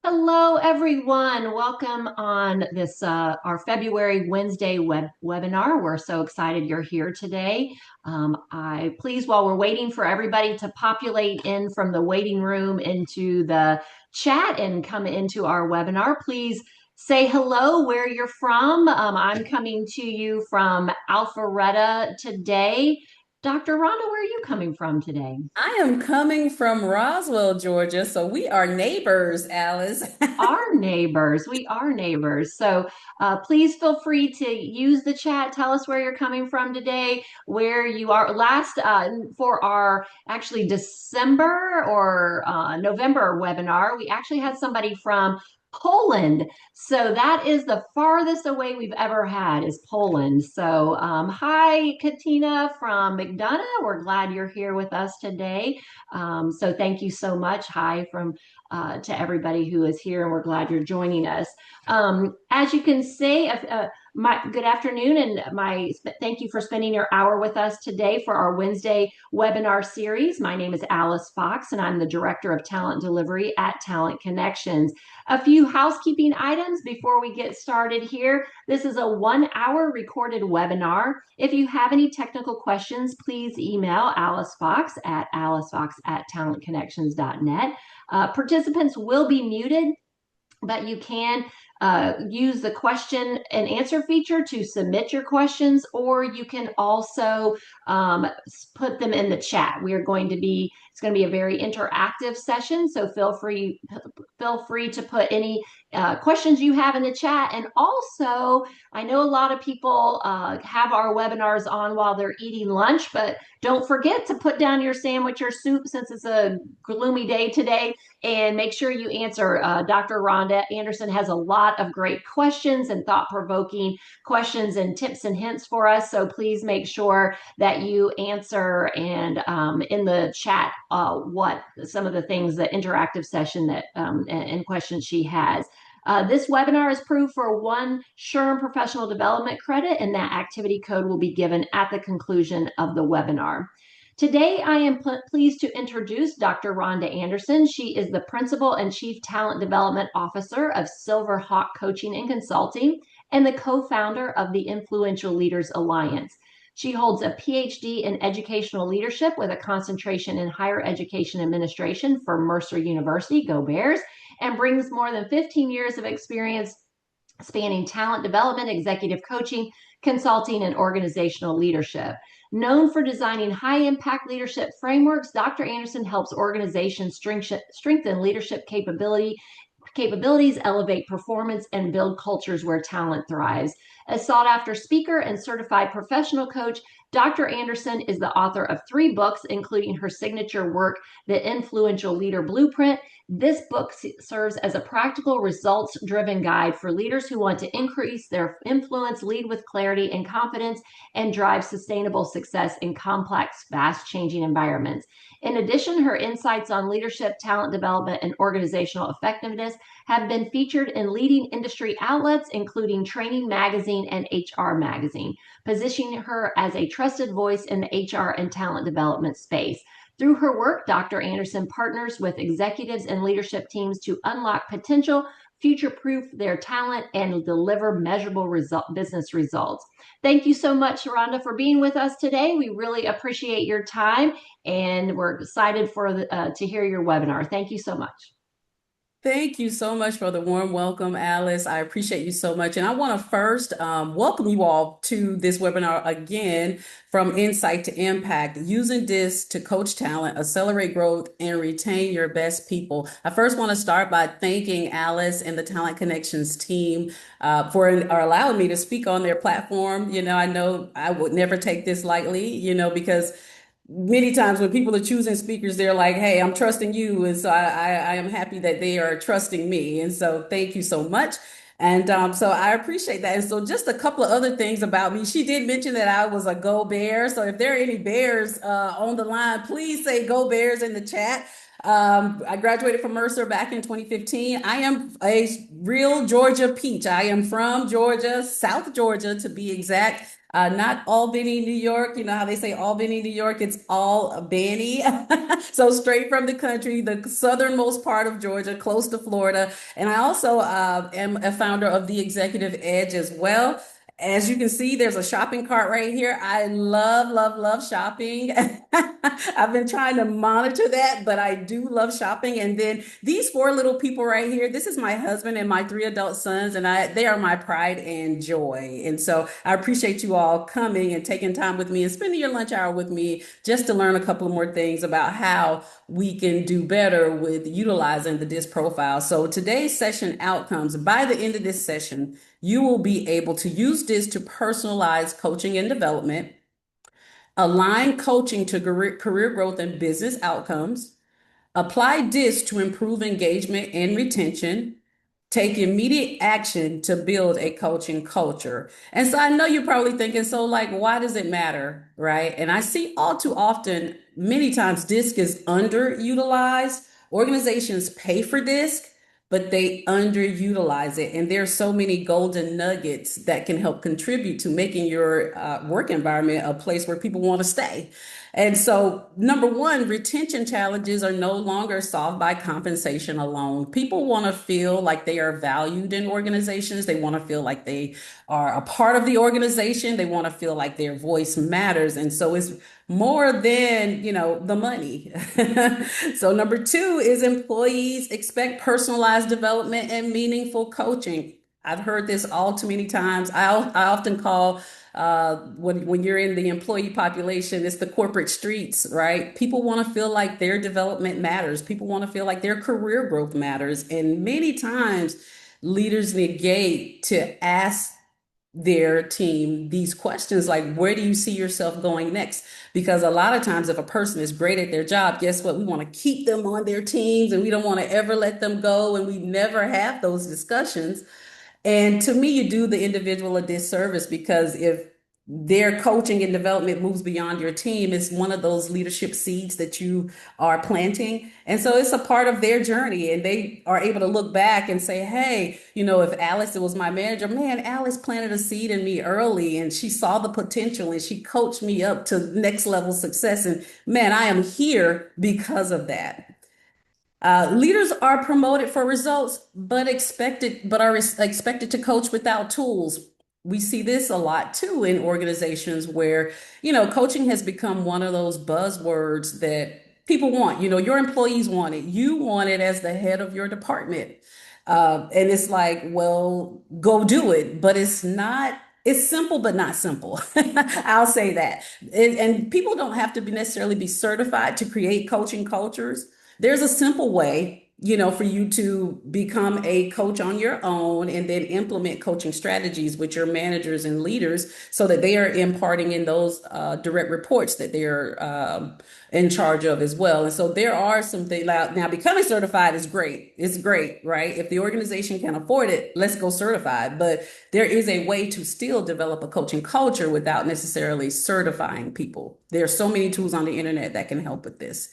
Hello, everyone. Welcome on this our February Wednesday webinar. We're so excited you're here today. I please, while we're waiting for everybody to populate in from the waiting room into the chat and come into our webinar, please say hello where you're from. I'm coming to you from Alpharetta today. Dr. Rhonda, where are you coming from today? I am coming from Roswell, Georgia, so we are neighbors, Alice. Are neighbors. We are neighbors. So please feel free to use the chat. Tell us where you're coming from today, where you are. Last for our actually December or November webinar, we actually had somebody from Poland. So that is the farthest away we've ever had is Poland. So hi, Katina from McDonough. We're glad you're here with us today. So thank you so much. Hi from to everybody who is here, and we're glad you're joining us. As you can see, my good afternoon, and my thank you for spending your hour with us today for our Wednesday webinar series. My name is Alice Fox, and I'm the Director of Talent Delivery at Talent Connections. A few housekeeping items before we get started here. This is a 1 hour recorded webinar. If you have any technical questions, please email Alice Fox at alicefox@talentconnections.net. Participants will be muted, but you can use the question and answer feature to submit your questions, or you can also put them in the chat. It's going to be a very interactive session, so feel free to put any questions you have in the chat. And also, I know a lot of people have our webinars on while they're eating lunch, but don't forget to put down your sandwich or soup since it's a gloomy day today, and make sure you answer. Dr. Rhonda Anderson has a lot of great questions and thought-provoking questions and tips and hints for us. So please make sure that you answer and in the chat what some of the things, the interactive session that and questions she has. This webinar is approved for one SHRM professional development credit, and that activity code will be given at the conclusion of the webinar. Today, I am pleased to introduce Dr. Rhonda Anderson. She is the Principal and Chief Talent Development Officer of Silver Hawk Coaching and Consulting and the co-founder of the Influential Leaders Alliance. She holds a PhD in educational leadership with a concentration in higher education administration from Mercer University, go Bears, and brings more than 15 years of experience spanning talent development, executive coaching, consulting, and organizational leadership. Known for designing high-impact leadership frameworks, Dr. Anderson helps organizations strengthen leadership capabilities, elevate performance, and build cultures where talent thrives. A sought-after speaker and certified professional coach, Dr. Anderson is the author of 3 books, including her signature work, The Influential Leader Blueprint. This book serves as a practical, results-driven guide for leaders who want to increase their influence, lead with clarity and confidence, and drive sustainable success in complex, fast-changing environments. In addition, her insights on leadership, talent development, and organizational effectiveness have been featured in leading industry outlets, including Training Magazine and HR Magazine, positioning her as a trusted voice in the HR and talent development space. Through her work, Dr. Anderson partners with executives and leadership teams to unlock potential, future-proof their talent, and deliver measurable business results. Thank you so much, Rhonda, for being with us today. We really appreciate your time, and we're excited to hear your webinar. Thank you so much. Thank you so much for the warm welcome, Alice. I appreciate you so much. And I want to first welcome you all to this webinar again, From Insight to Impact, using DiSC to coach talent, accelerate growth, and retain your best people. I first want to start by thanking Alice and the Talent Connections team for allowing me to speak on their platform. I know I would never take this lightly, because many times when people are choosing speakers, they're like, hey, I'm trusting you. And so I am happy that they are trusting me. And so thank you so much. And so I appreciate that. And so just a couple of other things about me. She did mention that I was a Go Bear. So if there are any Bears on the line, please say Go Bears in the chat. I graduated from Mercer back in 2015. I am a real Georgia peach. I am from Georgia, South Georgia to be exact. Not Albany, New York. You know how they say Albany, New York? It's Albany. So straight from the country, the southernmost part of Georgia, close to Florida. And I also am a founder of the Executive Edge as well. As you can see, there's a shopping cart right here. I love, love, love shopping. I've been trying to monitor that, but I do love shopping. And then these four little people right here, this is my husband and my three adult sons, and they are my pride and joy. And so I appreciate you all coming and taking time with me and spending your lunch hour with me just to learn a couple of more things about how we can do better with utilizing the DISC profile. So today's session outcomes, by the end of this session, you will be able to use DISC to personalize coaching and development, align coaching to career growth and business outcomes, apply DISC to improve engagement and retention, take immediate action to build a coaching culture. And so I know you're probably thinking, so like, why does it matter? Right. And I see all too often, many times DISC is underutilized. Organizations pay for DISC, but they underutilize it. And there's so many golden nuggets that can help contribute to making your work environment a place where people want to stay. And so, number one, retention challenges are no longer solved by compensation alone. People want to feel like they are valued in organizations. They want to feel like they are a part of the organization. They want to feel like their voice matters. And so it's more than, the money. So number two is employees expect personalized development and meaningful coaching. I've heard this all too many times. I often call when you're in the employee population, it's the corporate streets, right? People want to feel like their development matters. People want to feel like their career growth matters. And many times leaders negate to ask their team these questions like, where do you see yourself going next? Because a lot of times if a person is great at their job, guess what? We want to keep them on their teams and we don't want to ever let them go. And we never have those discussions. And to me, you do the individual a disservice because if their coaching and development moves beyond your team, it's one of those leadership seeds that you are planting. And so it's a part of their journey. And they are able to look back and say, hey, if Alice, it was my manager, man, Alice planted a seed in me early and she saw the potential and she coached me up to next level success. And man, I am here because of that. Leaders are promoted for results, but are expected to coach without tools. We see this a lot too in organizations where, coaching has become one of those buzzwords that people want. Your employees want it. You want it as the head of your department. And it's like, well, go do it. But it's not, it's simple, but not simple. I'll say that. And people don't have to necessarily be certified to create coaching cultures. There's a simple way, for you to become a coach on your own and then implement coaching strategies with your managers and leaders so that they are imparting in those direct reports that they're in charge of as well. And so there are some things now becoming certified is great. It's great, right? If the organization can afford it, let's go certified. But there is a way to still develop a coaching culture without necessarily certifying people. There are so many tools on the internet that can help with this.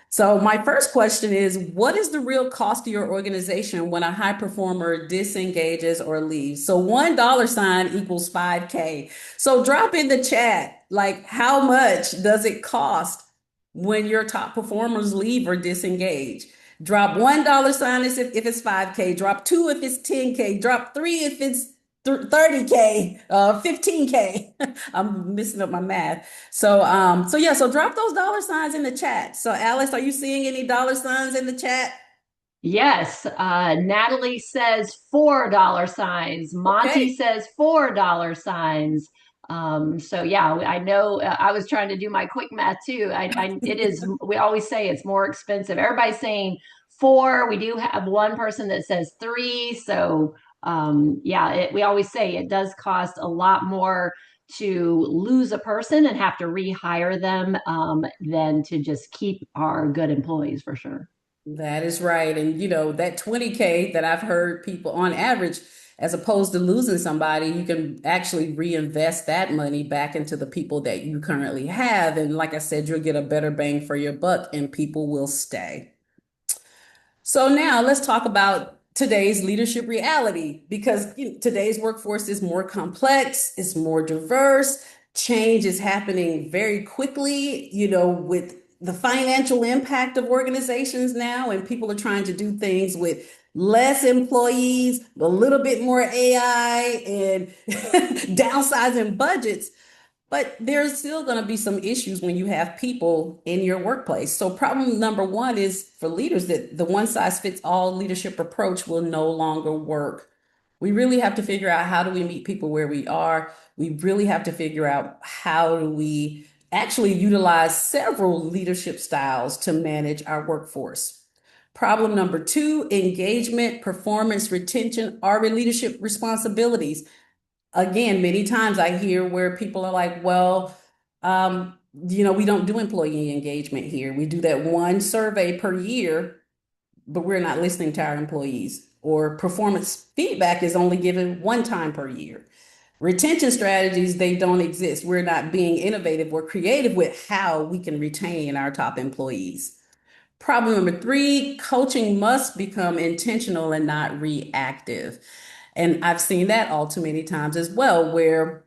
So my first question is, what is the real cost to your organization when a high performer disengages or leaves? So $1 equals 5K. So drop in the chat, like how much does it cost when your top performers leave or disengage? Drop $1 if it's 5K, drop two if it's 10K, drop three if it's 30K, 15K. I'm messing up my math. So drop those dollar signs in the chat. So Alice, are you seeing any dollar signs in the chat? Yes, Natalie says $4 signs. Monty Okay. says $4 signs. So yeah, I know I was trying to do my quick math too. It is, we always say it's more expensive. Everybody's saying four. We do have one person that says three. So yeah, we always say it does cost a lot more to lose a person and have to rehire them than to just keep our good employees for sure. That is right. And that 20K that I've heard people on average, as opposed to losing somebody, you can actually reinvest that money back into the people that you currently have. And like I said, you'll get a better bang for your buck and people will stay. So now let's talk about today's leadership reality because today's workforce is more complex, it's more diverse, change is happening very quickly, with the financial impact of organizations now, and people are trying to do things with less employees, a little bit more AI, and downsizing budgets. But there's still going to be some issues when you have people in your workplace. So, problem number one is for leaders that the one size fits all leadership approach will no longer work. We really have to figure out how do we meet people where we are. We really have to figure out how do we actually utilize several leadership styles to manage our workforce. Problem number two, engagement, performance, retention are leadership responsibilities. Again, many times I hear where people are like, well, we don't do employee engagement here. We do that one survey per year, but we're not listening to our employees. Or performance feedback is only given one time per year. Retention strategies, they don't exist. We're not being innovative or creative with how we can retain our top employees. Problem number three, coaching must become intentional and not reactive. And I've seen that all too many times as well, where,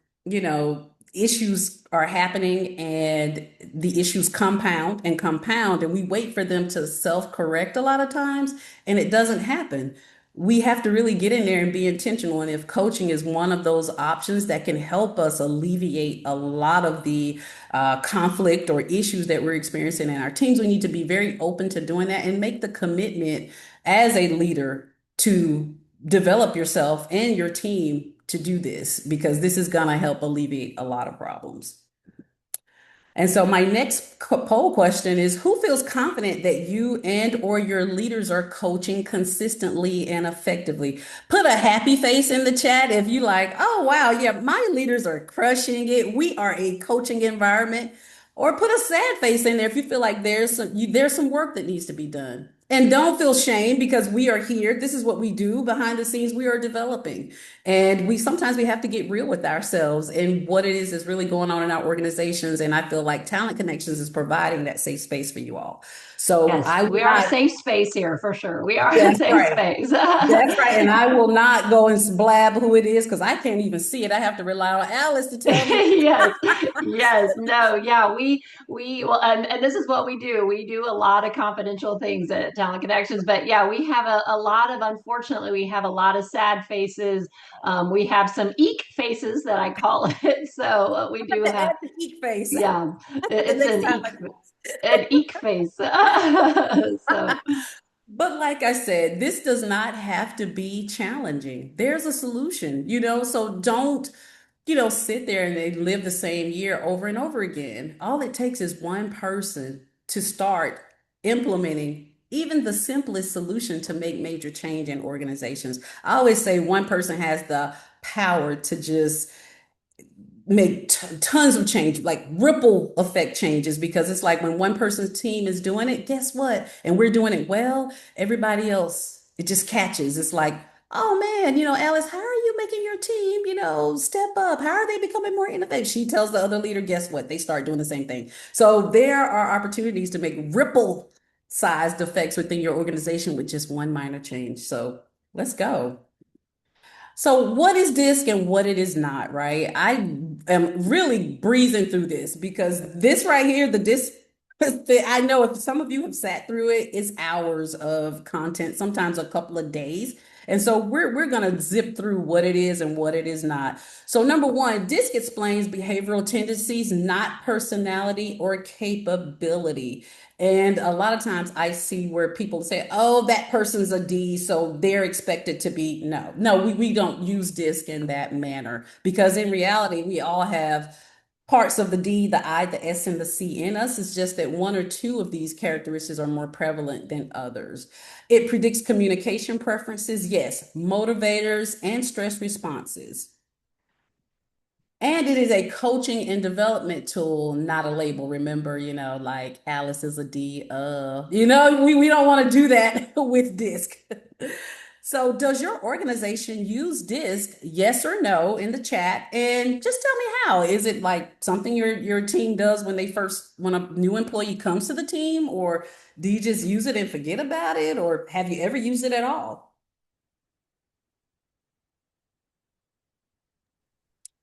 issues are happening and the issues compound and compound, and we wait for them to self-correct a lot of times, and it doesn't happen. We have to really get in there and be intentional. And if coaching is one of those options that can help us alleviate a lot of the conflict or issues that we're experiencing in our teams, we need to be very open to doing that and make the commitment as a leader to develop yourself and your team to do this, because this is going to help alleviate a lot of problems. And so my next poll question is, who feels confident that you and or your leaders are coaching consistently and effectively? Put a happy face in the chat if you like, oh, wow, yeah, my leaders are crushing it. We are a coaching environment. Or put a sad face in there if you feel like there's some work that needs to be done. And don't feel shame, because we are here. This is what we do behind the scenes. We are developing. And sometimes we have to get real with ourselves and what it is that's really going on in our organizations. And I feel like Talent Connections is providing that safe space for you all. So Yes, I will we are a not. safe space here for sure. We are a That's safe right. space. That's right. And I will not go and blab who it is because I can't even see it. I have to rely on Alice to tell me. Yes, yes, no, yeah, we well, and this is what we do. We do a lot of confidential things at Talent Connections, but yeah, we have a lot of, unfortunately, we have a lot of sad faces. We have some eek faces that I call it. So we I have do to have, add the eek face yeah, the it's next time I do an it. eek face. So But like I said, this does not have to be challenging. There's a solution, so don't, sit there and they live the same year over and over again. All it takes is one person to start implementing even the simplest solution to make major change in organizations. I always say one person has the power to just make tons of change, like ripple effect changes, because it's like when one person's team is doing it, guess what? And we're doing it well, everybody else, it just catches. It's like, oh man, Alice, how are you making your team, step up? How are they becoming more innovative? She tells the other leader, guess what? They start doing the same thing. So there are opportunities to make ripple sized effects within your organization with just one minor change. So let's go. So what is DiSC and what it is not, right? I am really breezing through this because this right here, the DiSC, I know if some of you have sat through it, it's hours of content, sometimes a couple of days. And so we're gonna zip through what it is and what it is not. So number one, DiSC explains behavioral tendencies, not personality or capability. And a lot of times I see where people say, oh, that person's a D, so they're expected to be. No, no, we don't use DiSC in that manner, because in reality, we all have parts of the D, the I, the S, and the C in us. It's just that one or two of these characteristics are more prevalent than others. It predicts communication preferences, yes, motivators, and stress responses. And it is a coaching and development tool, not a label. Remember, like Alice is a D. We don't want to do that with DiSC. So, does your organization use DiSC? Yes or no in the chat, and just tell me how. Is it like something your team does when a new employee comes to the team, or do you just use it and forget about it, or have you ever used it at all?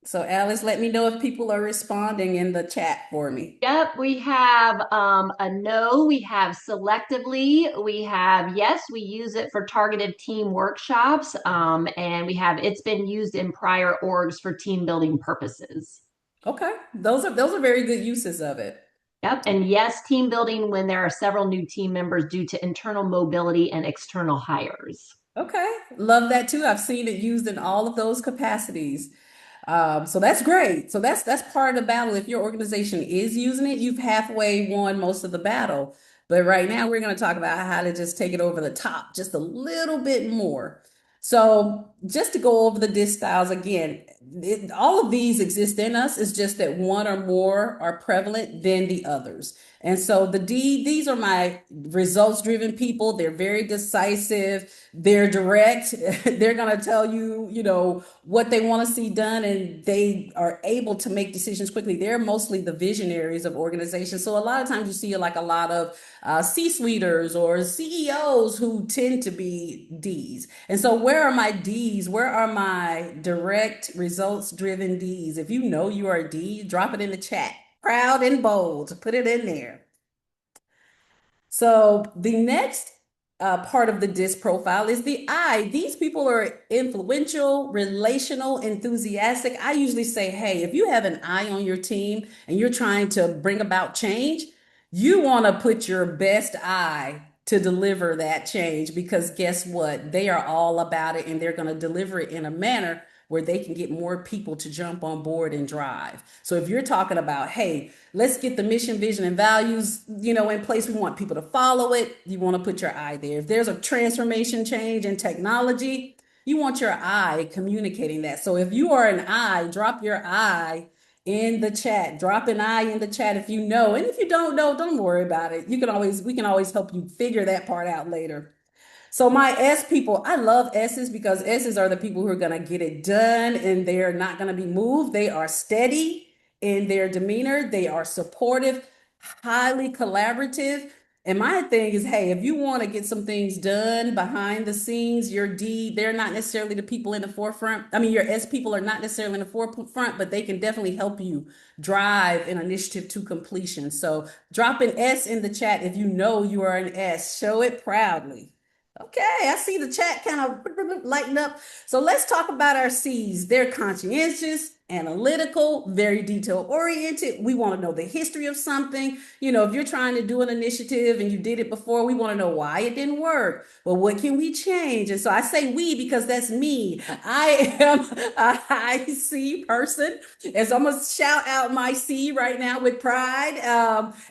So Alice, let me know if people are responding in the chat for me. Yep, we have a no, we have selectively, we have yes, we use it for targeted team workshops, and we have it's been used in prior orgs for team building purposes. Okay, those are very good uses of it. Yep, and yes, team building when there are several new team members due to internal mobility and external hires. Okay, love that too. I've seen it used in all of those capacities. So that's great. So that's part of the battle. If your organization is using it, you've halfway won most of the battle. But right now, we're going to talk about how to just take it over the top just a little bit more. So just to go over the DISC styles again, all of these exist in us. It's just that one or more are prevalent than the others. And so the D, these are my results driven people. They're very decisive. They're direct. They're going to tell you, what they want to see done, and they are able to make decisions quickly. They're mostly the visionaries of organizations. So a lot of times you see like a lot of C-suiters or CEOs who tend to be Ds. And so where are my Ds? Where are my direct results driven Ds? If you know you are a D, drop it in the chat. Proud and bold, put it in there. So the next part of the DISC profile is the I. These people are influential, relational, enthusiastic. I usually say, hey, if you have an I on your team and you're trying to bring about change, you want to put your best I to deliver that change because guess what? They are all about it and they're going to deliver it in a manner where they can get more people to jump on board and drive. So if you're talking about, hey, let's get the mission, vision, and values, in place. We want people to follow it. You want to put your I there. If there's a transformation change in technology, you want your I communicating that. So if you are an I, drop your I in the chat. Drop an I in the chat if you know. And if you don't know, don't worry about it. We can always help you figure that part out later. So my S people, I love S's because S's are the people who are going to get it done and they're not going to be moved. They are steady in their demeanor. They are supportive, highly collaborative. And my thing is, hey, if you want to get some things done behind the scenes, your D, they're not necessarily the people in the forefront. I mean, your S people are not necessarily in the forefront, but they can definitely help you drive an initiative to completion. So drop an S in the chat if you know you are an S. Show it proudly. Okay, I see the chat kind of lighten up. So let's talk about our C's. They're conscientious, analytical, very detail oriented. We want to know the history of something. If you're trying to do an initiative and you did it before, we want to know why it didn't work. Well, what can we change? And so I say we because that's me. I am a high C person. And so I'm going to shout out my C right now with pride.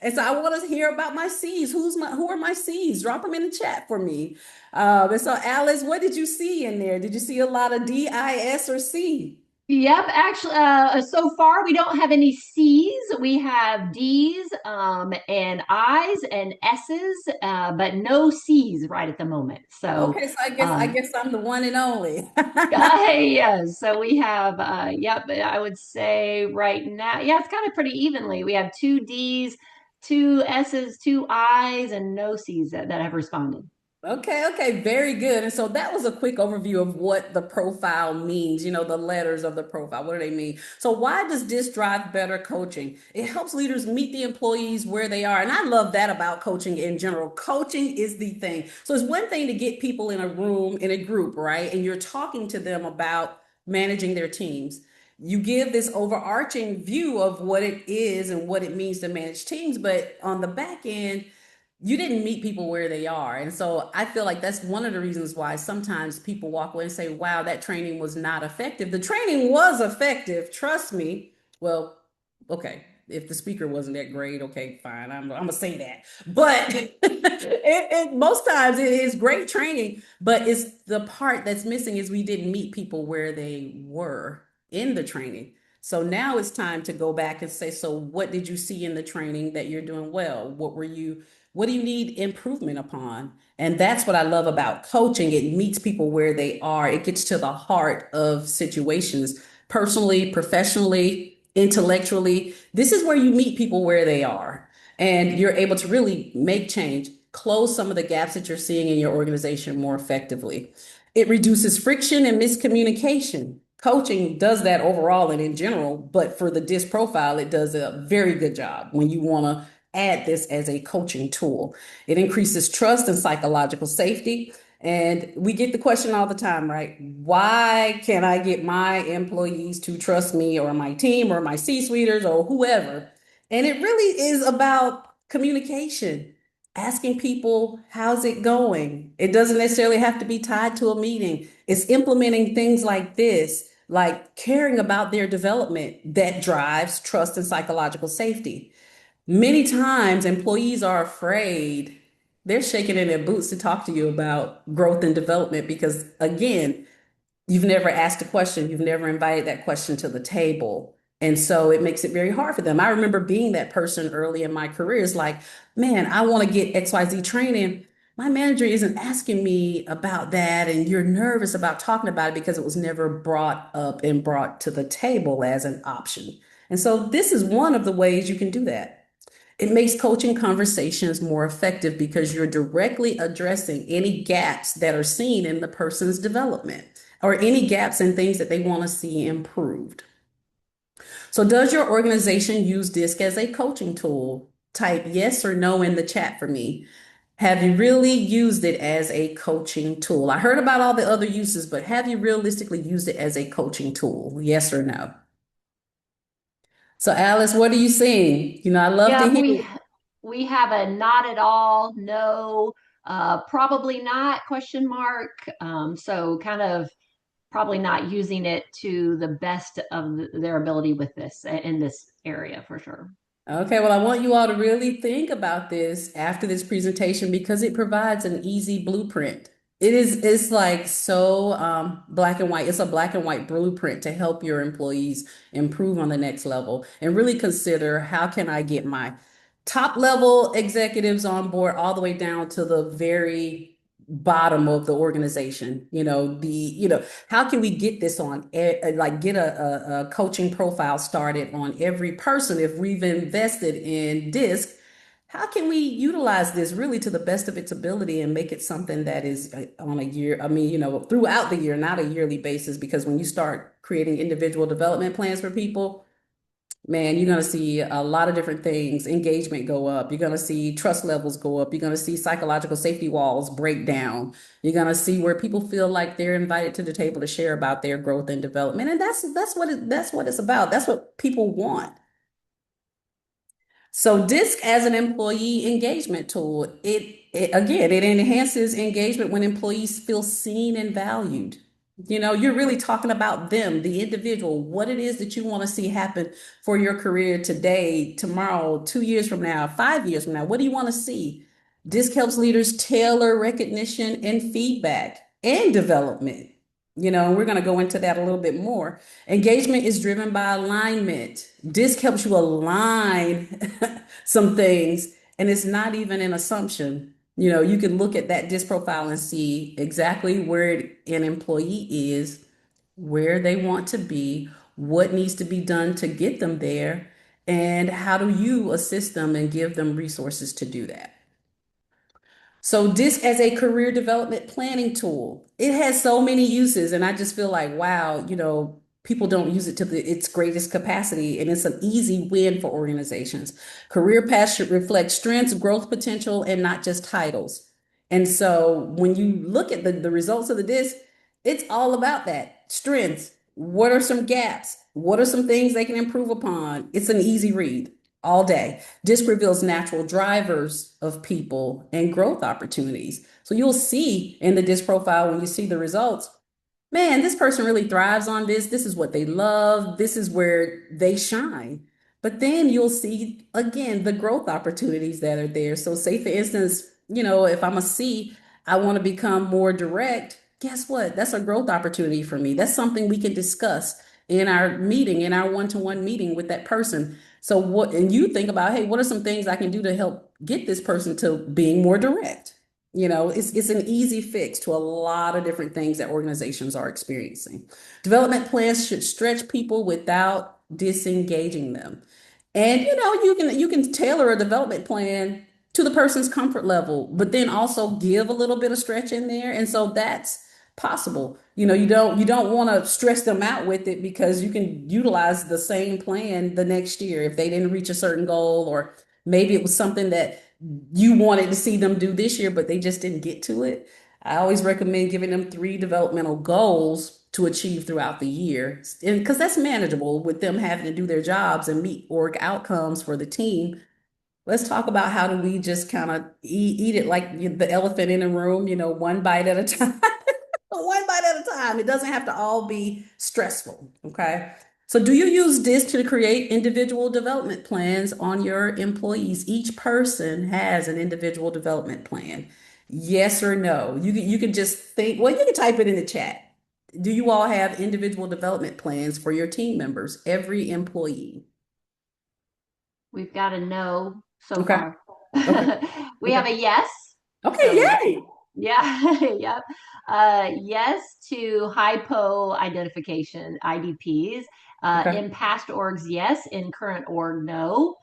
And so I want to hear about my C's. Who are my C's? Drop them in the chat for me. And so, Alice, what did you see in there? Did you see a lot of D, I, S, or C? Yep, actually, so far we don't have any C's. We have D's, and I's and S's, but no C's right at the moment. So, Okay, so I um, guess I'm the one and only. yeah, so we have, yep, I would say right now, yeah, it's kind of pretty evenly. We have two D's, two S's, two I's, and no C's that have responded. Okay, very good. And so that was a quick overview of what the profile means, the letters of the profile. What do they mean? So why does this drive better coaching? It helps leaders meet the employees where they are. And I love that about coaching in general. Coaching is the thing. So it's one thing to get people in a room, in a group, right? And you're talking to them about managing their teams. You give this overarching view of what it is and what it means to manage teams. But on the back end, you didn't meet people where they are. And so I feel like that's one of the reasons why sometimes people walk away and say, wow, that training was not effective. The training was effective, trust me. Well, okay, if the speaker wasn't that great, okay, fine, I'm gonna say that. But most times it is great training, but it's the part that's missing is we didn't meet people where they were in the training. So now it's time to go back and say, so what did you see in the training that you're doing well? What do you need improvement upon? And that's what I love about coaching. It meets people where they are. It gets to the heart of situations, personally, professionally, intellectually. This is where you meet people where they are. And you're able to really make change, close some of the gaps that you're seeing in your organization more effectively. It reduces friction and miscommunication. coaching does that overall and in general, but for the DISC profile, it does a very good job when you want to add this as a coaching tool. It increases trust and psychological safety. And we get the question all the time, right? Why can't I get my employees to trust me or my team or my C-suiters or whoever? And it really is about communication, asking people, how's it going? It doesn't necessarily have to be tied to a meeting. It's implementing things like this, like caring about their development that drives trust and psychological safety. Many times employees are afraid. They're shaking in their boots to talk to you about growth and development because, again, you've never asked a question, you've never invited that question to the table. And so it makes it very hard for them. I remember being that person early in my career. It's like, man, I want to get XYZ training. My manager isn't asking me about that. And you're nervous about talking about it because it was never brought up and brought to the table as an option. And so this is one of the ways you can do that. It makes coaching conversations more effective because you're directly addressing any gaps that are seen in the person's development or any gaps in things that they want to see improved. So, does your organization use DISC as a coaching tool? Type yes or no in the chat for me. Have you really used it as a coaching tool? I heard about all the other uses, but have you realistically used it as a coaching tool? Yes or no? So, Alice, what are you seeing? I love to Yeah, hear. we have a not at all, no, probably not question mark. So kind of probably not using it to the best of their ability with this in this area for sure. Okay, well, I want you all to really think about this after this presentation because it provides an easy blueprint. It's like so black and white. It's a black and white blueprint to help your employees improve on the next level and really consider how can I get my top level executives on board all the way down to the very bottom of the organization. How can we get this on, like get a coaching profile started on every person if we've invested in DISC? How can we utilize this really to the best of its ability and make it something that is on a year, I mean, throughout the year, not a yearly basis? Because when you start creating individual development plans for people, man, you're going to see a lot of different things. Engagement go up. You're going to see trust levels go up. You're going to see psychological safety walls break down. You're going to see where people feel like they're invited to the table to share about their growth and development. And that's what it's about. That's what people want. So DISC as an employee engagement tool, it again, it enhances engagement when employees feel seen and valued. You're really talking about them, the individual, what it is that you want to see happen for your career today, tomorrow, 2 years from now, 5 years from now. What do you want to see? DISC helps leaders tailor recognition and feedback and development. And we're going to go into that a little bit more. Engagement is driven by alignment. DISC helps you align some things, and it's not even an assumption. You can look at that DISC profile and see exactly where an employee is, where they want to be, what needs to be done to get them there, and how do you assist them and give them resources to do that. So DISC as a career development planning tool, it has so many uses, and I just feel like, wow, people don't use it to its greatest capacity, and it's an easy win for organizations. Career paths should reflect strengths, growth potential, and not just titles. And so when you look at the results of the DISC, it's all about that. Strengths. What are some gaps? What are some things they can improve upon? It's an easy read all day. DISC reveals natural drivers of people and growth opportunities. So you'll see in the DISC profile when you see the results, man, this person really thrives on this. This is what they love. This is where they shine. But then you'll see again the growth opportunities that are there. So say for instance, if I'm a C, I want to become more direct. Guess what? That's a growth opportunity for me. That's something we can discuss in our meeting, in our one-to-one meeting with that person. So and you think about, hey, what are some things I can do to help get this person to being more direct? It's an easy fix to a lot of different things that organizations are experiencing. Development plans should stretch people without disengaging them. And you can tailor a development plan to the person's comfort level, but then also give a little bit of stretch in there. And so that's possible. You don't want to stress them out with it because you can utilize the same plan the next year if they didn't reach a certain goal, or maybe it was something that you wanted to see them do this year, but they just didn't get to it. I always recommend giving them three developmental goals to achieve throughout the year. And because that's manageable with them having to do their jobs and meet org outcomes for the team. Let's talk about how do we just kind of eat it like the elephant in the room, one bite at a time. One bite at a time. It doesn't have to all be stressful. Okay. So, do you use this to create individual development plans on your employees? Each person has an individual development plan. Yes or no? You can just think, well, you can type it in the chat. Do you all have individual development plans for your team members, every employee? We've got a no so Okay. far. Okay. We have Okay. a yes. Okay. So Yay. yeah, yep. Yes to hypo identification, IDPs. Okay. In past orgs, yes. In current org, no.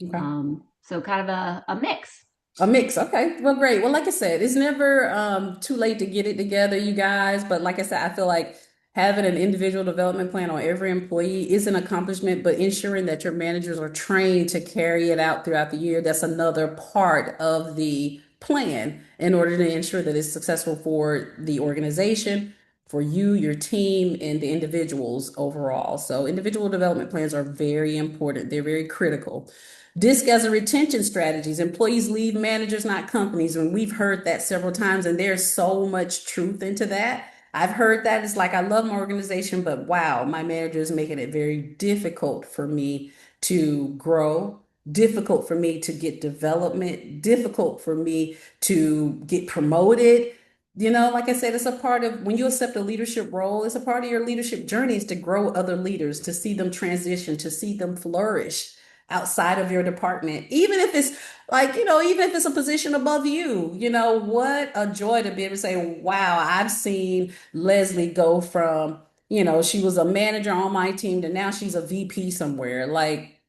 Okay. So kind of a mix. A mix. Okay. Well, great. Well, like I said, it's never too late to get it together, you guys. But like I said, I feel like having an individual development plan on every employee is an accomplishment, but ensuring that your managers are trained to carry it out throughout the year, that's another part of the plan in order to ensure that it's successful for the organization, for you, your team, and the individuals overall. So individual development plans are very important. They're very critical. DiSC as a retention strategies. Employees leave managers, not companies. And we've heard that several times, and there's so much truth into that. I've heard that. It's like, I love my organization, but wow, my manager is making it very difficult for me to grow, difficult for me to get development, difficult for me to get promoted. Like I said, it's a part of when you accept a leadership role, it's a part of your leadership journey is to grow other leaders, to see them transition, to see them flourish outside of your department, even if it's like, even if it's a position above you, what a joy to be able to say, wow, I've seen Leslie go from, she was a manager on my team to now she's a VP somewhere. Like,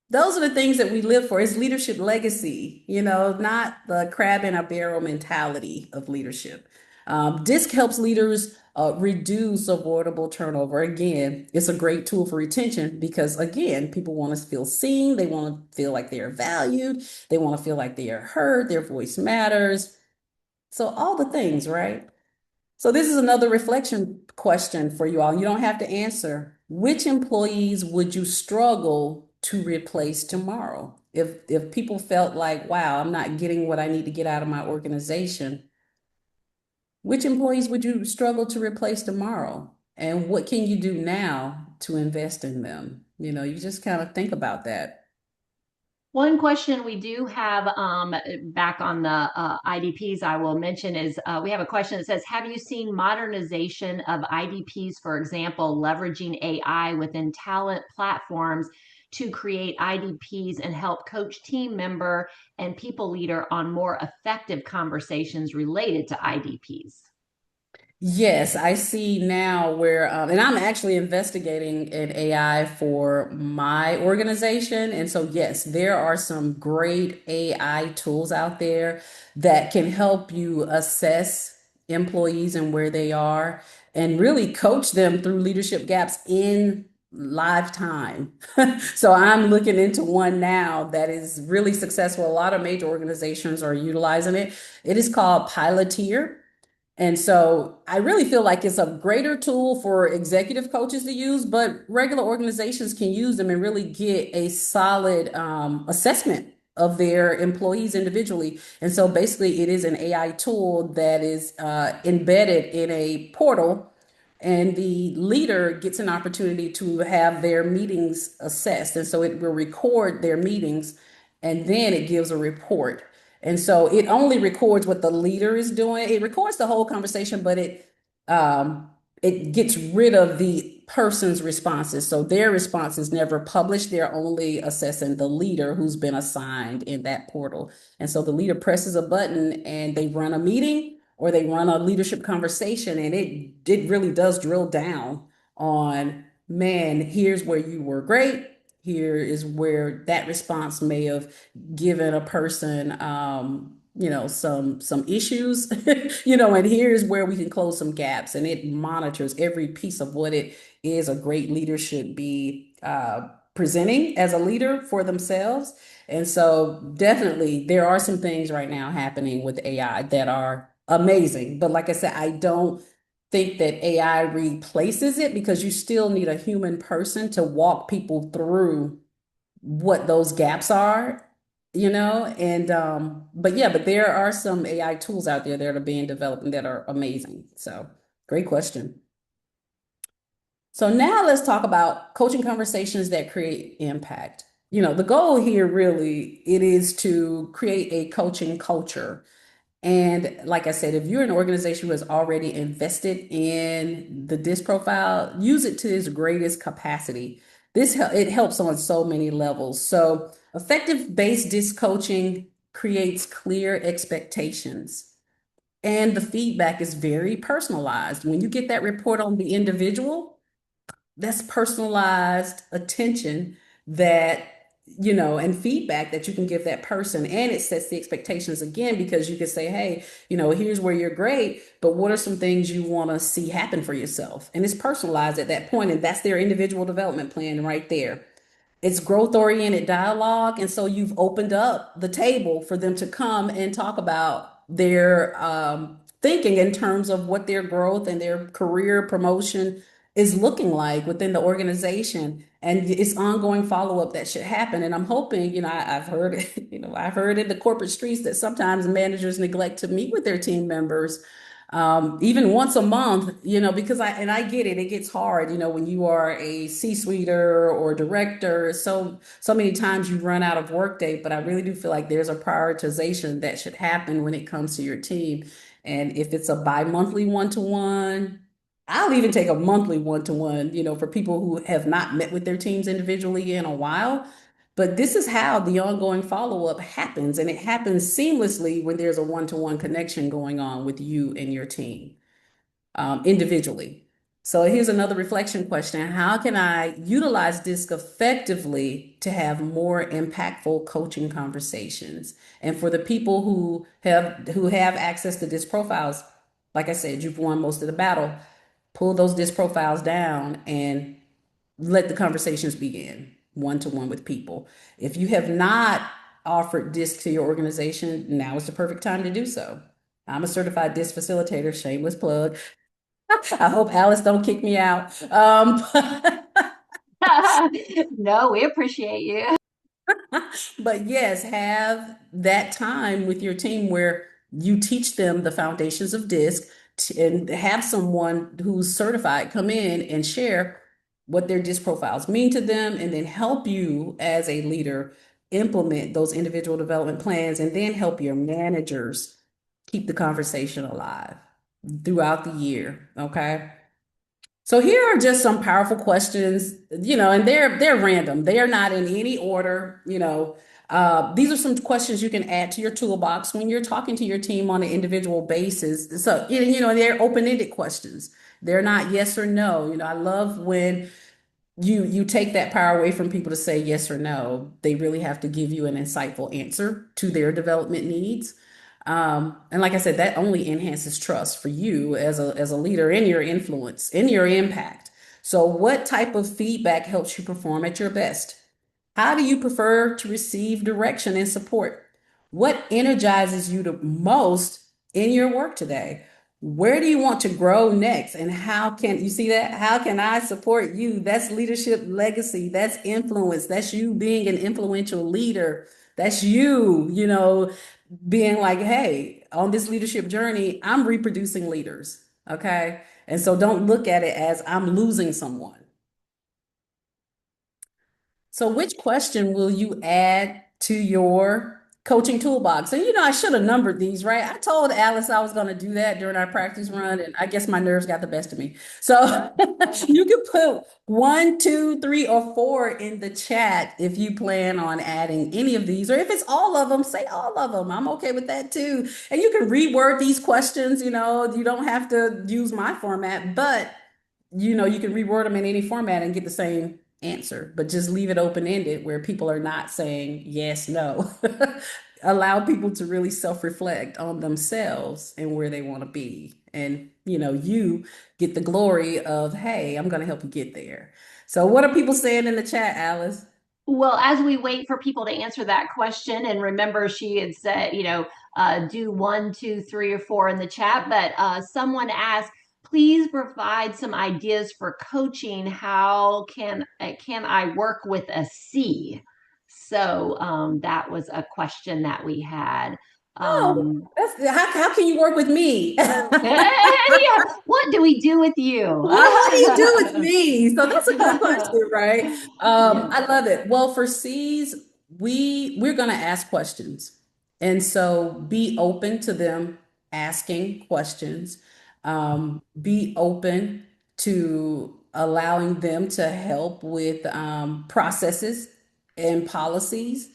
those are the things that we live for. It's leadership legacy, not the crab in a barrel mentality of leadership. DISC helps leaders reduce avoidable turnover. Again, it's a great tool for retention because, again, people want to feel seen. They want to feel like they are valued. They want to feel like they are heard. Their voice matters. So, all the things, right? So this is another reflection question for you all. You don't have to answer. Which employees would you struggle to replace tomorrow? If people felt like, wow, I'm not getting what I need to get out of my organization, which employees would you struggle to replace tomorrow? And what can you do now to invest in them? You just kind of think about that. One question we do have back on the IDPs I will mention is we have a question that says, have you seen modernization of IDPs, for example, leveraging AI within talent platforms to create IDPs and help coach team member and people leader on more effective conversations related to IDPs? Yes, I see now where, and I'm actually investigating an AI for my organization. And so, yes, there are some great AI tools out there that can help you assess employees and where they are and really coach them through leadership gaps in live time. So I'm looking into one now that is really successful. A lot of major organizations are utilizing it. It is called Piloteer. And so I really feel like it's a greater tool for executive coaches to use, but regular organizations can use them and really get a solid assessment of their employees individually. And so basically, it is an AI tool that is embedded in a portal, and the leader gets an opportunity to have their meetings assessed. And so it will record their meetings and then it gives a report. And so it only records what the leader is doing. It records the whole conversation, but it gets rid of the person's responses. So their response is never published. They're only assessing the leader who's been assigned in that portal. And so the leader presses a button and they run a meeting or they run a leadership conversation, and it really does drill down on, man, here's where you were great. Here is where that response may have given a person some issues, and here's where we can close some gaps. And it monitors every piece of what it is a great leader should be presenting as a leader for themselves. And so definitely there are some things right now happening with AI that are amazing. But like I said, I don't think that AI replaces it because you still need a human person to walk people through what those gaps are, and but yeah, but there are some AI tools out there that are being developed and that are amazing. So great question. So now let's talk about coaching conversations that create impact. The goal here really it is to create a coaching culture. And like I said, if you're an organization who has already invested in the DISC profile, use it to its greatest capacity. It helps on so many levels. So effective based DISC coaching creates clear expectations. And the feedback is very personalized. When you get that report on the individual, that's personalized attention that and feedback that you can give that person, and it sets the expectations again because you can say, hey, here's where you're great, but what are some things you want to see happen for yourself, and it's personalized at that point, and that's their individual development plan right there. It's growth oriented dialogue. And so you've opened up the table for them to come and talk about their thinking in terms of what their growth and their career promotion is looking like within the organization. And it's ongoing follow up that should happen. And I'm hoping, I've heard, I've heard in the corporate streets that sometimes managers neglect to meet with their team members even once a month, because I get it, it gets hard, when you are a C-suiter or director, so many times you run out of workday, but I really do feel like there's a prioritization that should happen when it comes to your team. And if it's a bi-monthly one-to-one, I'll even take a monthly one-to-one, for people who have not met with their teams individually in a while. But this is how the ongoing follow-up happens, and it happens seamlessly when there's a one-to-one connection going on with you and your team individually. So here's another reflection question. How can I utilize DISC effectively to have more impactful coaching conversations? And for the people who have access to DISC profiles, like I said, you've won most of the battle. Pull those DISC profiles down and let the conversations begin one to one with people. If you have not offered DISC to your organization, now is the perfect time to do so. I'm a certified DISC facilitator, shameless plug. I hope Alice don't kick me out. No, we appreciate you. But yes, have that time with your team where you teach them the foundations of DISC and have someone who's certified come in and share what their DISC profiles mean to them, and then help you as a leader implement those individual development plans, and then help your managers keep the conversation alive throughout the year. Okay. So here are just some powerful questions, and they're random. They are not in any order. These are some questions you can add to your toolbox when you're talking to your team on an individual basis. So, they're open-ended questions. They're not yes or no. I love when you take that power away from people to say yes or no. They really have to give you an insightful answer to their development needs. And like I said, that only enhances trust for you as a leader in your influence, in your impact. So what type of feedback helps you perform at your best? How do you prefer to receive direction and support? What energizes you the most in your work today? Where do you want to grow next? And how can you see that? How can I support you? That's leadership legacy. That's influence. That's you being an influential leader. That's you, being like, hey, on this leadership journey, I'm reproducing leaders. Okay. And so don't look at it as I'm losing someone. So, which question will you add to your coaching toolbox? And I should have numbered these, right? I told Alice I was going to do that during our practice run, and I guess my nerves got the best of me. So, you can put 1, 2, 3, or 4 in the chat if you plan on adding any of these, or if it's all of them, say all of them. I'm okay with that too. And you can reword these questions, you don't have to use my format, but you can reword them in any format and get the same answer, but just leave it open-ended where people are not saying yes, no. allow people to really self-reflect on themselves and where they want to be. And, you get the glory of, hey, I'm going to help you get there. So what are people saying in the chat, Alice? Well, as we wait for people to answer that question, and remember, she had said, do one, two, three, or four in the chat, but someone asked, please provide some ideas for coaching. How can I work with a C? So that was a question that we had. Oh, how can you work with me? Yeah, what do we do with you? What do you do with me? So that's a good question, right? Yes. I love it. Well, for C's, we're going to ask questions, and so be open to them asking questions. Be open to allowing them to help with processes and policies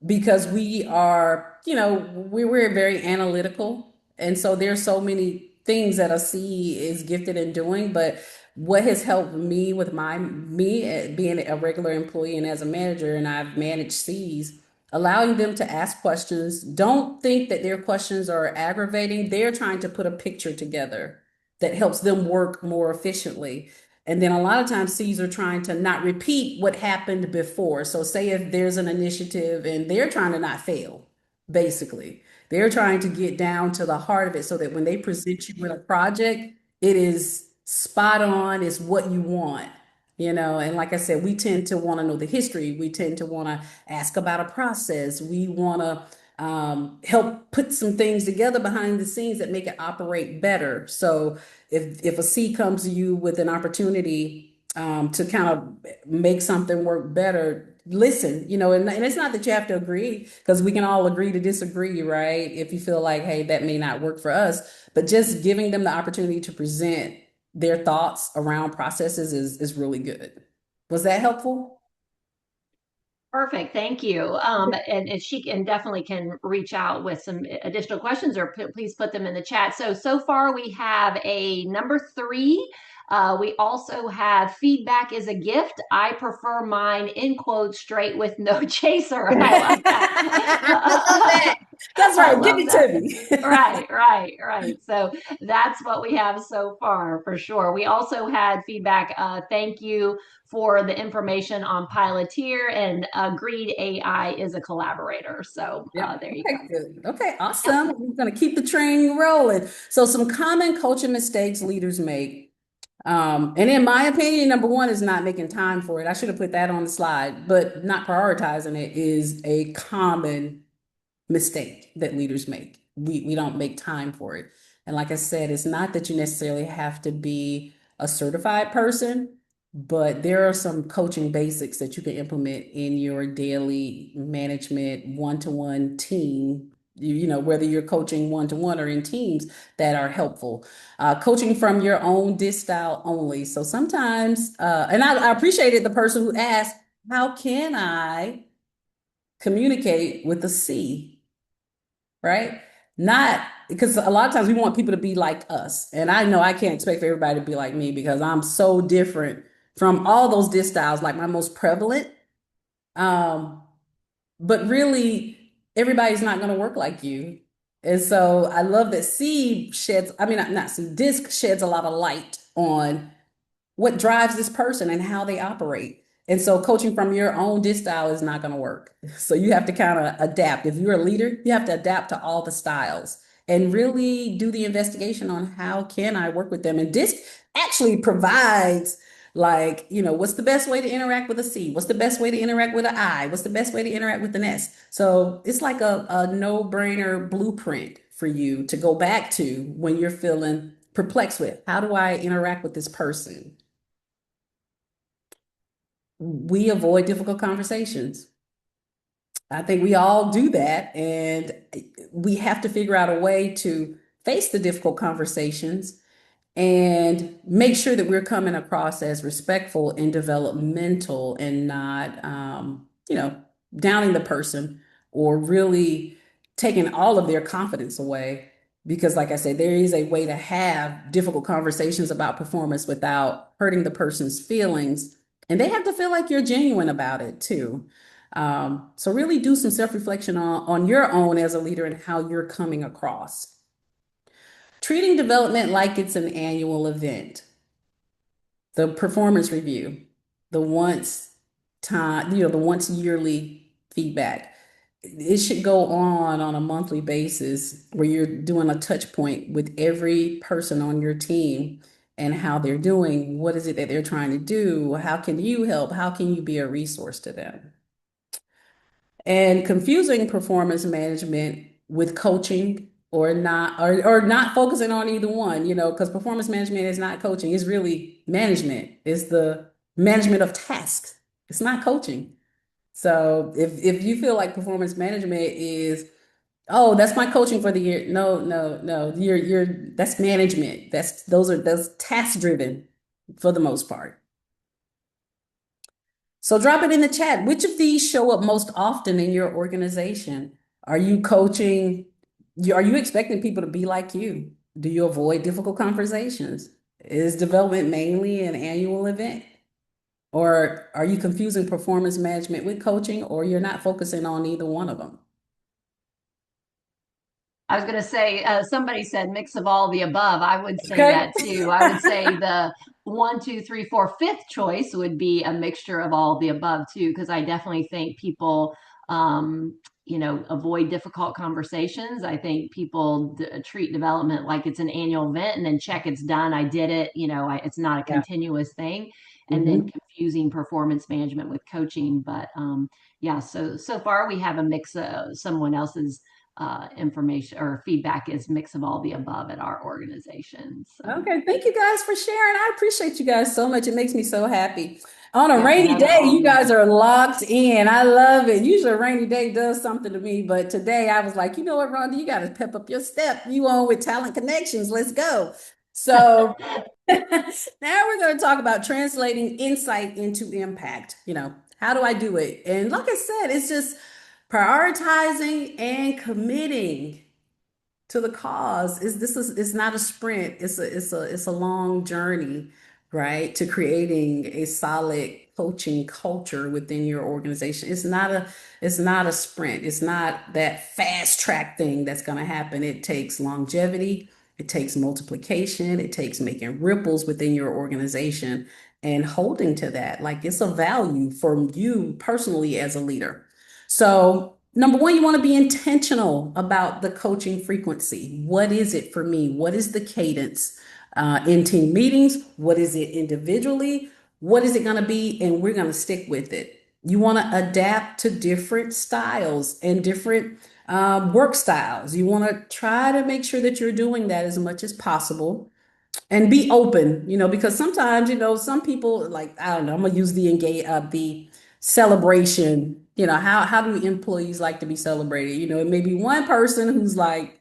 because we are, we're very analytical. And so there's so many things that a C is gifted in doing. But what has helped me with being a regular employee and as a manager, and I've managed C's, allowing them to ask questions. Don't think that their questions are aggravating. They're trying to put a picture together that helps them work more efficiently. And then a lot of times C's are trying to not repeat what happened before. So say if there's an initiative and they're trying to not fail, basically. They're trying to get down to the heart of it so that when they present you with a project, it is spot on, it's what you want. And like I said, we tend to want to know the history. We tend to want to ask about a process. We want to help put some things together behind the scenes that make it operate better. So if a C comes to you with an opportunity to kind of make something work better, listen, and it's not that you have to agree because we can all agree to disagree, right? If you feel like, hey, that may not work for us, but just giving them the opportunity to present their thoughts around processes is really good. Was that helpful? Perfect. Thank you. And she can definitely can reach out with some additional questions or please put them in the chat. So far we have a number three. We also have feedback is a gift. I prefer mine in quotes straight with no chaser. I like I love that. that. That's I right. Give love it that. to me. Right. So that's what we have so far for sure. We also had feedback. Thank you for the information on Piloteer and agreed AI is a collaborator. So Yep. there you Okay, go. good. Okay, Yep. awesome. We're going to keep the train rolling. So, some common coaching mistakes leaders make. And in my opinion, number one is not making time for it. I should have put that on the slide, but not prioritizing it is a common mistake that leaders make. We don't make time for it. And like I said, it's not that you necessarily have to be a certified person, but there are some coaching basics that you can implement in your daily management one-to-one team. Whether you're coaching one-to-one or in teams that are helpful. Coaching from your own DiSC style only. So sometimes, and I appreciated the person who asked, how can I communicate with a C? Right? Not because a lot of times we want people to be like us. And I know I can't expect for everybody to be like me because I'm so different from all those DiSC styles, like my most prevalent. Um, but really, everybody's not going to work like you. And so I love that I mean, not C, DiSC sheds a lot of light on what drives this person and how they operate. And so coaching from your own DiSC style is not going to work. So you have to kind of adapt. If you're a leader, you have to adapt to all the styles and really do the investigation on how can I work with them. And DiSC actually provides like, what's the best way to interact with a C? What's the best way to interact with an I? What's the best way to interact with an S? So it's like a no-brainer blueprint for you to go back to when you're feeling perplexed with how do I interact with this person? We avoid difficult conversations. I think we all do that, and we have to figure out a way to face the difficult conversations and make sure that we're coming across as respectful and developmental and not, downing the person or really taking all of their confidence away. Because, like I said, there is a way to have difficult conversations about performance without hurting the person's feelings. And they have to feel like you're genuine about it too. So really do some self-reflection on your own as a leader and how you're coming across. Treating development like it's an annual event. The performance review, the once time, the once yearly feedback. It should go on a monthly basis where you're doing a touch point with every person on your team and how they're doing. What is it that they're trying to do? How can you help? How can you be a resource to them? And confusing performance management with coaching or not focusing on either one, because performance management is not coaching, it's really management. It's the management of tasks. It's not coaching. So if you feel like performance management is, oh, that's my coaching for the year. No, no, no. You're that's management. That's task driven for the most part. So drop it in the chat. Which of these show up most often in your organization? Are you coaching? Are you expecting people to be like you? Do you avoid difficult conversations? Is development mainly an annual event? Or are you confusing performance management with coaching, or you're not focusing on either one of them? I was going to say, somebody said mix of all the above. I would say Okay. that too. I would say the one, two, three, four, fifth choice would be a mixture of all the above too, because I definitely think people, avoid difficult conversations. I think people treat development like it's an annual event and then check it's done. I did it. It's not a Yeah. continuous thing. And then Mhm. confusing performance management with coaching. But yeah, so far we have a mix of someone else's information or feedback is mix of all the above at our organization. So Okay, thank you guys for sharing. I appreciate you guys so much. It makes me so happy. On a yep, rainy another day, all you the guys above. are locked in. I love it. Usually a rainy day does something to me, but today I was like, you know what, Rhonda, you got to pep up your step. You on with Talent Connections. Let's go. So now we're going to talk about translating insight into impact. How do I do it? And like I said, it's just prioritizing and committing to the cause. It's not a sprint. It's a long journey, right? To creating a solid coaching culture within your organization. It's not a sprint. It's not that fast track thing that's going to happen. It takes longevity, it takes multiplication, it takes making ripples within your organization and holding to that. Like, it's a value for you personally as a leader. So, number one, you want to be intentional about the coaching frequency. What is it for me? What is the cadence in team meetings? What is it individually? What is it going to be? And we're going to stick with it. You want to adapt to different styles and different work styles. You want to try to make sure that you're doing that as much as possible and be open, because sometimes, some people like, I don't know, I'm gonna use the celebration. How do employees like to be celebrated? It may be one person who's like,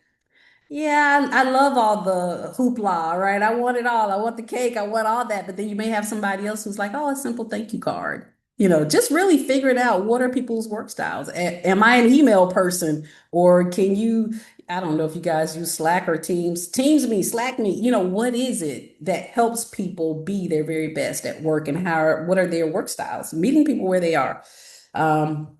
yeah, I love all the hoopla, right? I want it all. I want the cake. I want all that. But then you may have somebody else who's like, oh, a simple thank you card. Just really figure it out. What are people's work styles? Am I an email person? Or can you, I don't know if you guys use Slack or Teams, Teams me, Slack me. What is it that helps people be their very best at work, and what are their work styles? Meeting people where they are. Um,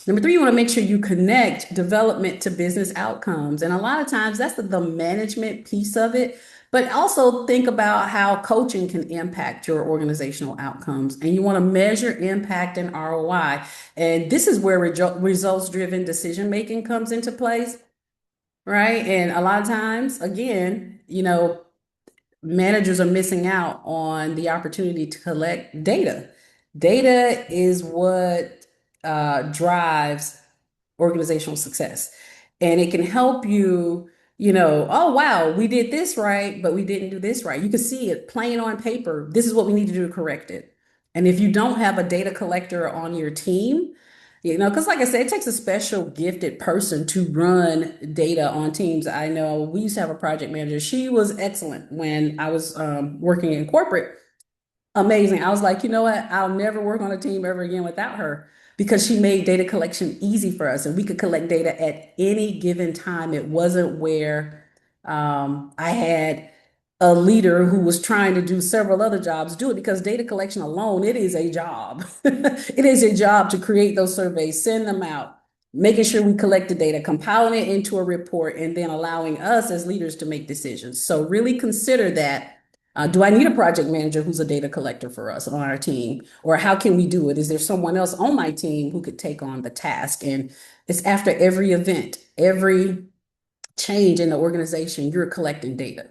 Number three, you want to make sure you connect development to business outcomes. And a lot of times that's the management piece of it, but also think about how coaching can impact your organizational outcomes. And you want to measure impact and ROI. And this is where results-driven decision making comes into place, right? And a lot of times, again, managers are missing out on the opportunity to collect data. Data is what drives organizational success. And it can help you, oh, wow, we did this right, but we didn't do this right. You can see it plain on paper. This is what we need to do to correct it. And if you don't have a data collector on your team, because like I said, it takes a special gifted person to run data on teams. I know we used to have a project manager. She was excellent when I was working in corporate. Amazing. I was like, you know what? I'll never work on a team ever again without her, because she made data collection easy for us and we could collect data at any given time. It wasn't where I had a leader who was trying to do several other jobs do it, because data collection alone, it is a job. It is a job to create those surveys, send them out, making sure we collect the data, compiling it into a report, and then allowing us as leaders to make decisions. So really consider that. Do I need a project manager who's a data collector for us on our team? Or how can we do it? Is there someone else on my team who could take on the task? And it's after every event, every change in the organization, you're collecting data.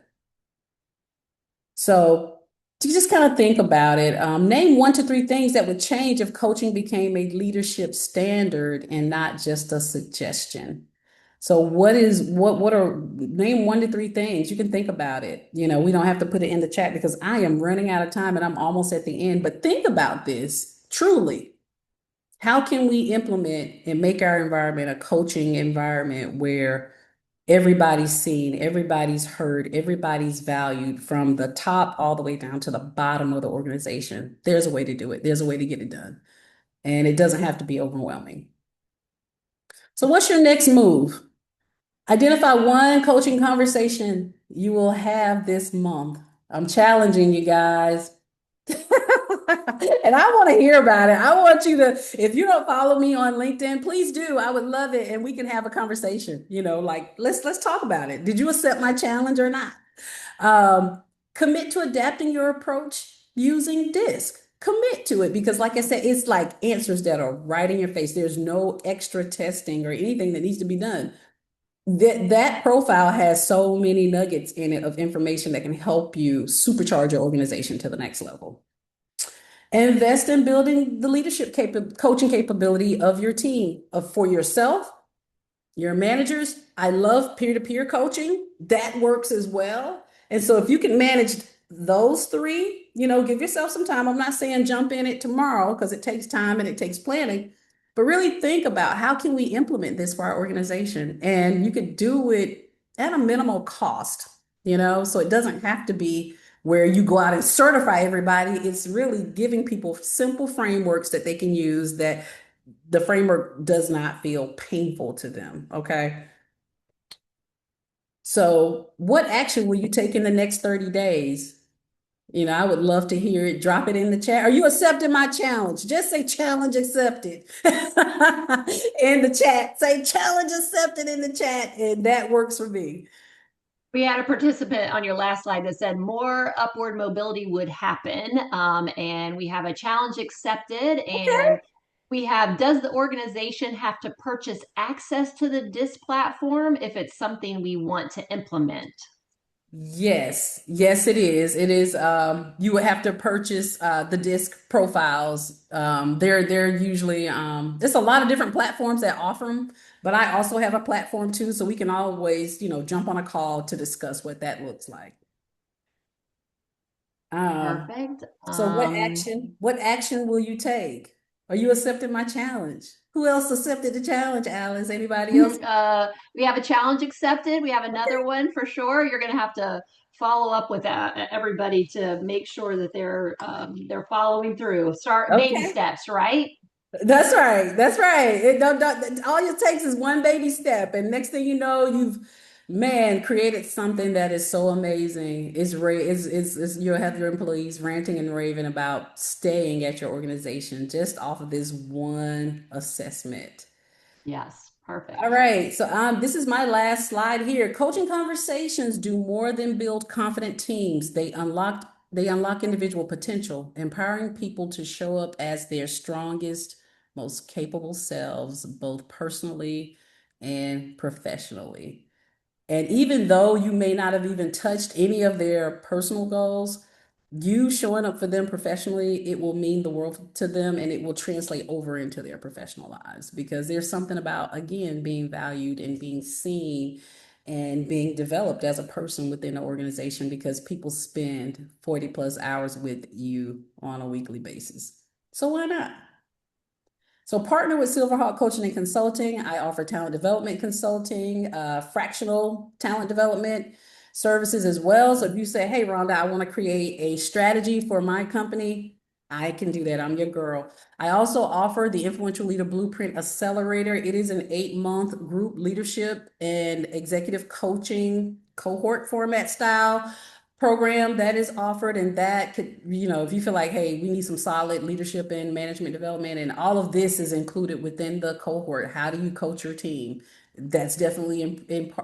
So you just kind of think about it. Name 1 to 3 things that would change if coaching became a leadership standard and not just a suggestion. So what are name 1 to 3 things? You can think about it. We don't have to put it in the chat because I am running out of time and I'm almost at the end. But think about this truly. How can we implement and make our environment a coaching environment where everybody's seen, everybody's heard, everybody's valued from the top all the way down to the bottom of the organization? There's a way to do it. There's a way to get it done. And it doesn't have to be overwhelming. So what's your next move? Identify one coaching conversation you will have this month. I'm challenging you guys. And I want to hear about it. I want you to, if you don't follow me on LinkedIn, please do. I would love it. And we can have a conversation, like let's talk about it. Did you accept my challenge or not? Commit to adapting your approach using DiSC. Commit to it, because like I said, it's like answers that are right in your face. There's no extra testing or anything that needs to be done. That profile has so many nuggets in it of information that can help you supercharge your organization to the next level. Invest in building the leadership coaching capability of your team, for yourself, your managers. I love peer-to-peer coaching. That works as well. And so if you can manage those 3, give yourself some time. I'm not saying jump in it tomorrow, because it takes time and it takes planning, but really think about how can we implement this for our organization? And you could do it at a minimal cost, so it doesn't have to be where you go out and certify everybody. It's really giving people simple frameworks that they can use, that the framework does not feel painful to them. Okay. So what action will you take in the next 30 days? I would love to hear it. Drop it in the chat. Are you accepting my challenge? Just say challenge accepted in the chat. Say challenge accepted in the chat. And that works for me. We had a participant on your last slide that said more upward mobility would happen. And we have a challenge accepted. And we have, does the organization have to purchase access to the DiSC platform if it's something we want to implement? Yes, yes, it is. It is. You would have to purchase the DiSC profiles. They're usually there's a lot of different platforms that offer them, but I also have a platform too, so we can always, jump on a call to discuss what that looks like. Perfect. So what action will you take? Are you accepting my challenge? Who else accepted the challenge, Alice? Anybody else? We have a challenge accepted. We have another one for sure. You're going to have to follow up with everybody to make sure that they're following through. Start baby Okay. steps, right? That's right. That's right. All it takes is one baby step, and next thing you know, you've created something that is so amazing. You'll have your employees ranting and raving about staying at your organization just off of this one assessment. Yes, All perfect. right. So this is my last slide here. Coaching conversations do more than build confident teams. They unlock individual potential, empowering people to show up as their strongest, most capable selves, both personally and professionally. And even though you may not have even touched any of their personal goals, you showing up for them professionally, it will mean the world to them, and it will translate over into their professional lives, because there's something about, again, being valued and being seen and being developed as a person within an organization, because people spend 40 plus hours with you on a weekly basis. So why not? So partner with Silverhawk Coaching and Consulting. I offer talent development consulting, fractional talent development services as well. So if you say, hey, Rhonda, I want to create a strategy for my company, I can do that. I'm your girl. I also offer the Influential Leader Blueprint Accelerator. It is an 8-month group leadership and executive coaching cohort format style program that is offered, and that could, if you feel like, hey, we need some solid leadership and management development, and all of this is included within the cohort. How do you coach your team? That's definitely a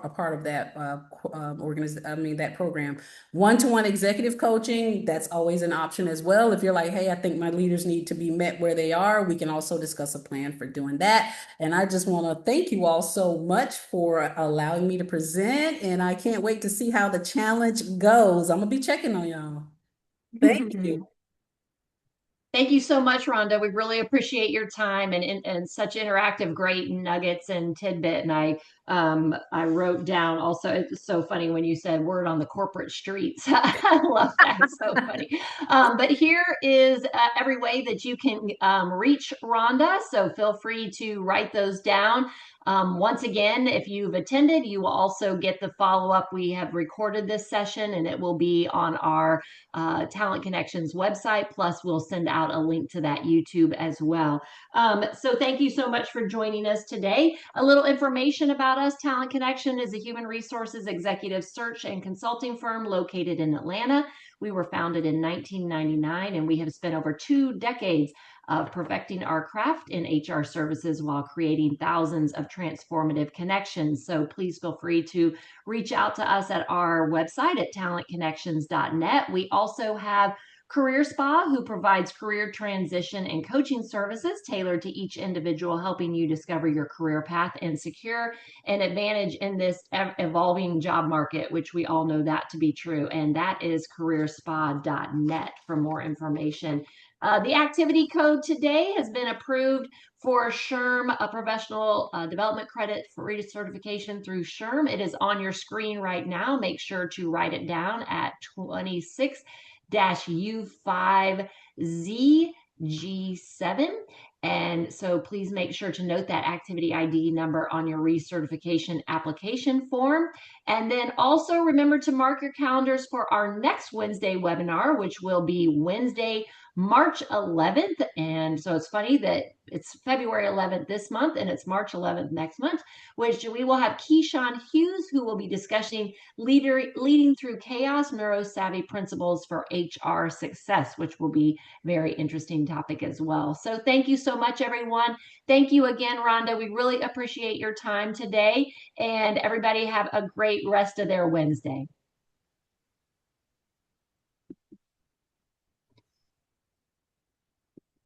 part of that that program. One-to-one executive coaching, that's always an option as well. If you're like, hey, I think my leaders need to be met where they are, we can also discuss a plan for doing that. And I just want to thank you all so much for allowing me to present. And I can't wait to see how the challenge goes. I'm going to be checking on y'all. Thank you. Thank you so much, Rhonda. We really appreciate your time and such interactive, great nuggets and tidbit. And I wrote down also, it's so funny when you said word on the corporate streets. I love that. It's so funny. But here is every way that you can reach Rhonda. So feel free to write those down. Once again, if you've attended, you will also get the follow-up. We have recorded this session and it will be on our Talent Connections website. Plus, we'll send out a link to that YouTube as well. So thank you so much for joining us today. A little information about us. Talent Connection is a human resources executive search and consulting firm located in Atlanta. We were founded in 1999 and we have spent over 2 decades of perfecting our craft in HR services while creating thousands of transformative connections. So please feel free to reach out to us at our website at talentconnections.net. We also have Career Spa, who provides career transition and coaching services tailored to each individual, helping you discover your career path and secure an advantage in this evolving job market, which we all know that to be true. And that is careerspa.net for more information. The activity code today has been approved for SHRM, a professional development credit for recertification through SHRM. It is on your screen right now. Make sure to write it down at 26-U5ZG7. And so please make sure to note that activity ID number on your recertification application form. And then also remember to mark your calendars for our next Wednesday webinar, which will be Wednesday, March 11th. And so it's funny that it's February 11th this month and it's March 11th next month, which we will have Keyshawn Hughes, who will be discussing leading through chaos, neurosavvy principles for HR success, which will be a very interesting topic as well. So thank you so much, everyone. Thank you again, Rhonda. We really appreciate your time today, and everybody have a great rest of their Wednesday.